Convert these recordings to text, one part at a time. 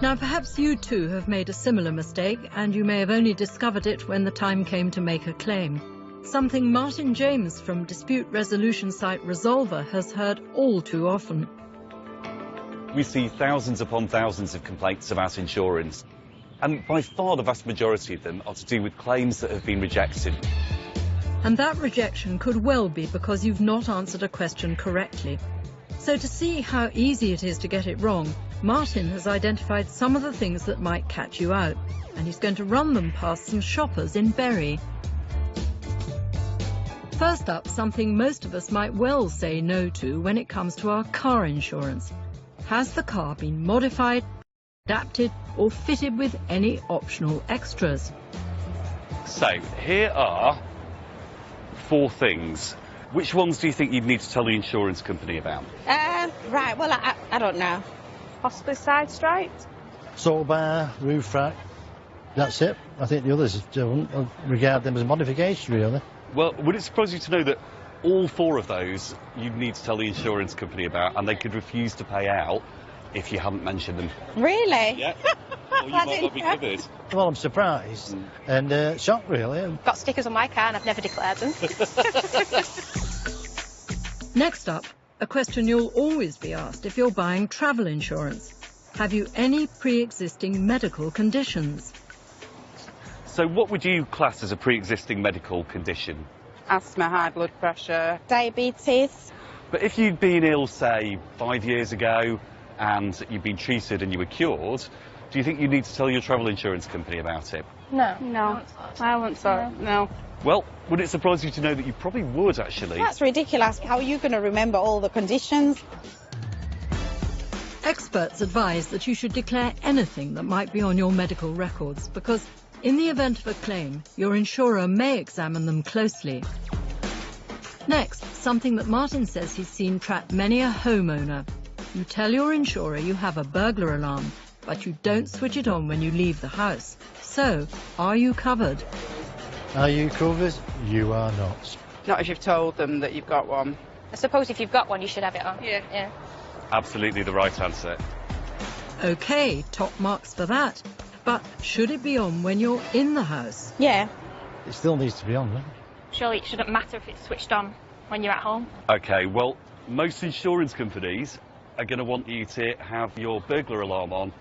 Now, perhaps you too have made a similar mistake, and you may have only discovered it when the time came to make a claim. Something Martyn James from dispute resolution site Resolver has heard all too often. We see thousands upon thousands of complaints about insurance, and by far the vast majority of them are to do with claims that have been rejected. And that rejection could well be because you've not answered a question correctly. So to see how easy it is to get it wrong, Martyn has identified some of the things that might catch you out, and he's going to run them past some shoppers in Bury. First up, something most of us might well say no to when it comes to our car insurance. Has the car been modified, adapted, or fitted with any optional extras? So, here are 4 things. Which ones do you think you'd need to tell the insurance company about? Right, well, I don't know. Possibly side striped? Sole bar, roof rack, that's it. I think the others don't regard them as modification, really. Well, would it surprise you to know that all 4 of those you'd need to tell the insurance company about, and they could refuse to pay out if you hadn't mentioned them? Really? Yeah. Well, you might not be covered. Well, I'm surprised and shocked, really. I've got stickers on my car and I've never declared them. Next up, a question you'll always be asked if you're buying travel insurance. Have you any pre-existing medical conditions? So what would you class as a pre-existing medical condition? Asthma, high blood pressure. Diabetes. But if you'd been ill, say, 5 years ago, and you've been treated and you were cured, do you think you need to tell your travel insurance company about it? No. No, I wouldn't so. No. Well, would it surprise you to know that you probably would, actually? That's ridiculous. How are you going to remember all the conditions? Experts advise that you should declare anything that might be on your medical records, because in the event of a claim, your insurer may examine them closely. Next, something that Martyn says he's seen trap many a homeowner. You tell your insurer you have a burglar alarm, but you don't switch it on when you leave the house. So, are you covered? Are you covered? You are not. Not if you've told them that you've got one. I suppose if you've got one, you should have it on. Yeah. Absolutely the right answer. OK, top marks for that. But should it be on when you're in the house? Yeah. It still needs to be on, doesn't it? Surely it shouldn't matter if it's switched on when you're at home. OK, well, most insurance companies are going to want you to have your burglar alarm on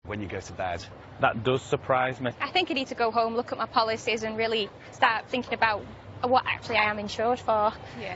when you go to bed. That does surprise me. I think I need to go home, look at my policies and really start thinking about what actually I am insured for. Yeah.